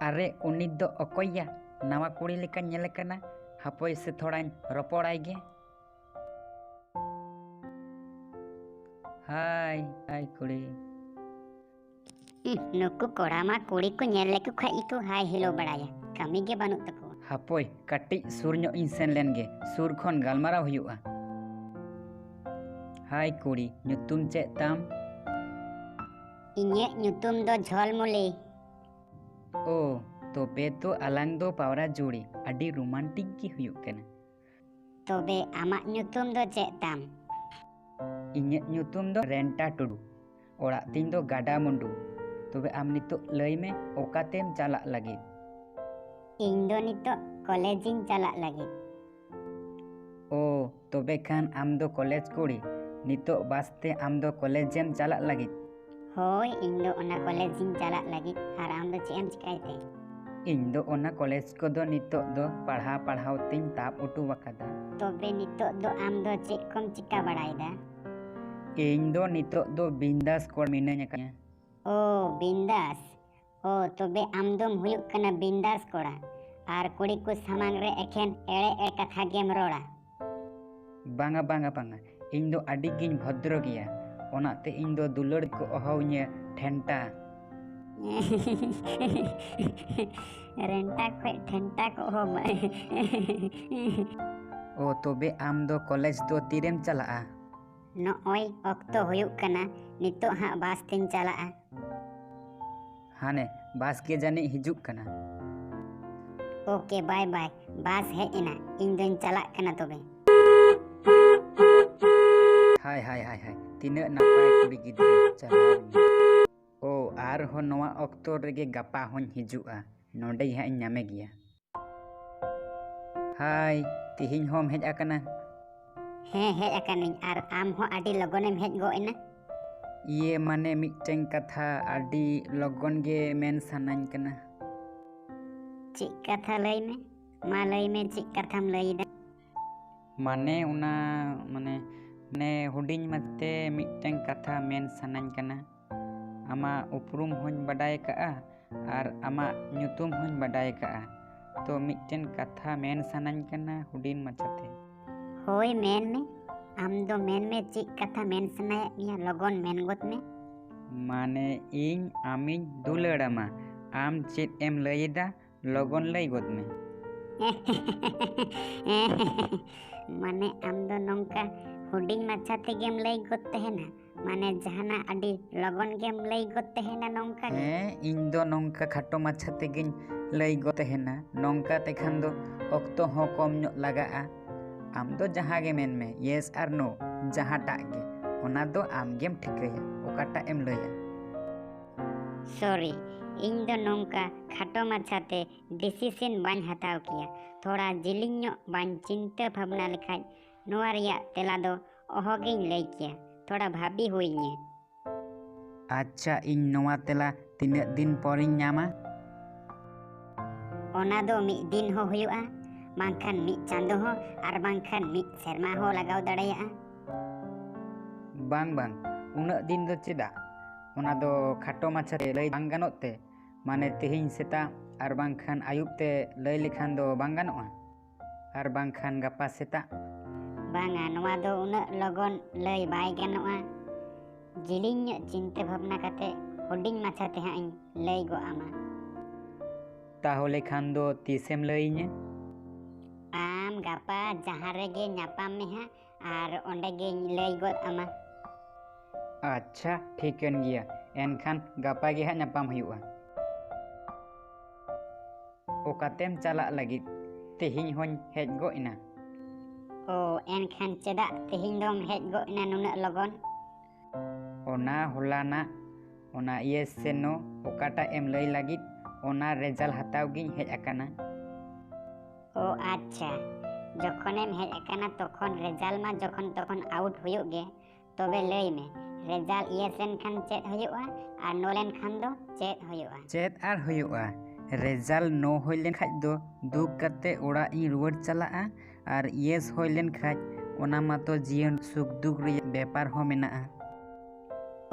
अरे उनी दो अकोया नवा कुड़ी लेका नेले कना हापोय से थोड़ा रोपड़ाई गे। हाय हाय कुड़ी नुकु कोड़ामा कुड़ी को नेल लेको खाई को हाय हेलो बड़ाया कमी के बानु तको हापोय कट्टी सुर ᱧᱚᱜ ᱤᱧ ᱥᱮᱱ ᱞᱮᱱ गे सुर खन गालमाराव हुयुआ। हाय कुड़ी ᱧᱩᱛᱩᱢ ᱪᱮᱫ ᱛᱟᱢ? इन्हें ᱧᱩᱛᱩᱢ दो झोलमुली। ओ तोबे तो अलांग दो पावरा जोड़ी अडी रोमांटिक की हुयुक कना। तोबे आमा ᱧᱩᱛᱩम दो चेक ताम? इन्हें ᱧᱩᱛᱩम दो रेंटा टुडू ओड़ा तीन दो गाडा मुंडू। तोबे आम नितो लई में ओकातेम चालाक लगी? इन दो नितो कॉलेजिंग चालाक लगी। ओ तोबे खान आम दो कॉलेज कुड़ी नितो बास्ते आम दो कॉलेजेम चालाक लगी? होय इन दो ओना कॉलेजिंग चालाक लगी आर आम दो चेम चिकायते? इन दो ओना कॉलेज को दो नितो दो पढ़ाव तीन ताप उटू वकादा। तोबे नितो दो आम दो चेक कम चिका बड़ाईदा? इन दो नितो दो बिंदास कोड़ मिनाñ कया। ओ बिंदास ओ तोबे आम दोम हुयुक कना बिंदास कोड़ा आर कुड़ी को सामान रे एखेन एड़े ए कथा गेम रोड़ा। बांगा बांगा बांगा इन दो अडी गिन भद्र गया ओनाते इन दो दुलड़ को अहौnye ठेंटा। रेंटा खोय ठेंटा को हो मय। ओ तोबे आम दो कॉलेज दो तीरेम चलाआ? नोय ऑक्तो हुयुक कना नितो हा बास तीन चलाआ। हाने बास के जाने हिजुक कना। ओके बाय बाय बास हेज एना इन दोन चलाक कना तोबे। हाय हाय हाय हाय तीना नापाय कुड़ी गिद्रे चलाओ। ओ आर हो नवा ऑक्तो रेगे गपा होñ हिजुआ नोडे हा इन नामे गया। हाय तिहिñ होम हेज आकना? हेज आकानिñ आर आम हो आडी लगोनेम हेज गो एना? ये माने मिटटें कथा आडी लगन गे मेन सानाñ कना। चिक कथा लई में मा लई में चिक कथाम लईदा? माने उना माने ने हुडिñ मते मिटटें कथा मेन सानाñ कना। आमा उपरुम होñ बडाय काआ आर आमा ᱧᱩᱛᱩᱢ होñ बडाय काआ तो मिटटेन कथा मेन सानाñ कना हुडिñ मचाते। होय मेन में आम दो मेन में चिक कथा मेन सनाया मिया लगन मेन गोत में? माने इन आमिñ दुलड़ामा आम चेत एम लईदा लगन लई गोत में। माने आम दो नोंका हुडिñ माछा तेगेम लई गोत तहेना माने जहाना आडी लगन गेम लई गोत तहेना नोंका गे? इन दो नोंका खाटो माछा तेगिñ लई गोत तहेना नोंका तेखान दो ऑक्तो हो कम ᱧᱚᱜ लगाआ। आम दो जहाँ गे मेन में येस आर नो जहाँ टाक गे ओना दो आम गेम ठिकया ओकाटा एम लया। सॉरी इन दो नोंका खाटो माछाते डिसीजन बाñ हताव किया थोड़ा जिलिñ ᱧᱚᱜ बाñ चिंता भावना लेखाय नोआ रिया तेला दो ओहोगिñ लई किया थोड़ा भाबी हुईñे। अच्छा इन नोआ तेला तिना दिन पोरिñ ᱧामा? ओना दो मिद दिन हो हुयुआ बांखान मिद चांदो हो आर बांखान मिद सेरमा हो लगाव दाड़ेयाआ। बांग बांग उना दिन दो चेदा ओना दो खाटो माछा ते लई बांग गानोत ते माने तेहिñ सेता आर बांखान आयुब ते लई लेखान दो बांग गानोआ आर बांखान गपा सेता? बांगा नोआ दो उना लगन लई बाय गानोआ जिलिñ ᱧᱚᱜ चिंता भावना काते हुडिñ माछा ते हां इन लई गो आमा। ताहोले खान दो तीसेम लईñे? आम गापा जहाँ रेगे ᱧᱟᱯᱟᱢ में हां आर ओंडे गे लई गोत आमा। अच्छा ठीकन गया एनखान गपा गे हा ᱧᱟᱯᱟᱢ हुयुआ। ओकातेम चालाक लगिद तेहिñ होñ हेज गो इना? ओ एनखान चेदा तेहिñ दोम हेज गो इना नुना लगन? ओना होलाना ओना येस से नो ओकाटा एम लई लगिद ओना रेजल्ट हताव गिñ हेज आकाना। ओ अच्छा जखनेम हेज आकाना तखन रेजल्ट मा जखन तखन आउट हुयुग गे तबे लई में result yes एनखान Chand हुयुआ are no लेनखान दो चेद हुयुआ? चेद आर हुयुआ रेजल्ट नो होय लेन खाज दो दुख कते ओड़ा इन रुवाड़ चलाआ आर येस होय लेन खाज ओना मातो जीवन सुख दुख रे व्यापार हो मेनाआ।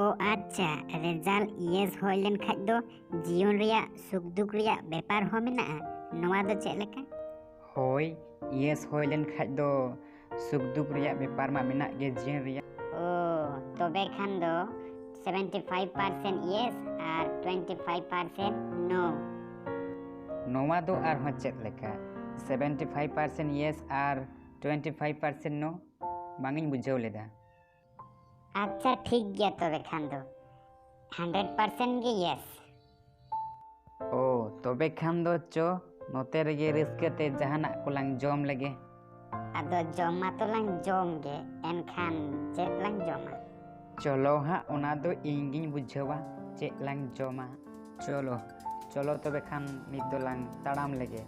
ও আচ্ছা, রেজাল্ট ইয়েস হয়ে লেন খাজ দো জীবন রিয়া সুখ দুঃখ রিয়া ব্যাপার হো মেনাগᱼᱟ নোয়া দো चेद लेका? ᱦᱳᱭ ᱤᱭᱮᱥ ᱦᱩᱭ ᱞᱮᱱ ᱠᱷᱟᱡ ᱫᱚ ᱥᱩᱠ ᱫᱩᱠ ᱨᱮᱭᱟᱜ ᱵᱮᱯᱟᱨ ᱢᱟ ᱢᱮᱱᱟᱜ ᱜᱮ ᱡᱤᱭᱚᱱ ᱨᱮᱭᱟᱜ। ও তবে খান দো 75% ইয়েস আর 25% নো। ᱱᱚᱣᱟ ᱫᱚ ᱟᱨᱦᱚᱸ ᱪᱮᱫ ᱞᱮᱠᱟ 75% ᱤᱭᱮᱥ ᱟᱨ 25% ᱱᱳ? ᱵᱟᱝᱤᱧ ᱵᱩᱡᱷᱟᱹᱣ ᱞᱮᱫᱟ। আচ্ছা ঠিক গিয়া তবে খান দো 100% ᱜᱮ ইয়েস। ᱳ ᱛᱚᱵᱮ ᱠᱷᱟᱱ ᱫᱚ ᱪᱚ ᱱᱚᱛᱮ ᱨᱮᱜᱮ ᱨᱟᱹᱥᱠᱟᱹᱛᱮ ᱡᱟᱦᱟᱱᱟᱜ ᱠᱚᱞᱟᱝ ᱡᱚᱢ ᱞᱮᱜᱮ। ᱟᱫᱚ ᱡᱚᱢ ᱢᱟᱛᱚᱞᱟᱝ ᱡᱚᱢ ᱜᱮ, ᱮᱱᱠᱷᱟᱱ ᱪᱮᱫ ᱞᱟᱝ ᱡᱚᱢᱟ? ᱪᱚᱞᱚ ᱦᱟᱸᱜ ᱚᱱᱟ ᱫᱚ ᱤᱧ ᱜᱤᱧ ᱵᱩᱡᱷᱟᱹᱣᱟ ᱪᱮᱫ ᱞᱟᱝ ᱡᱚᱢᱟ। ᱪᱚᱞᱚ ᱛᱚᱵᱮ ᱠᱷᱟᱱ ᱱᱤᱛ ᱫᱚᱞᱟᱝ ᱛᱟᱲᱟᱢ ᱞᱮᱜᱮ।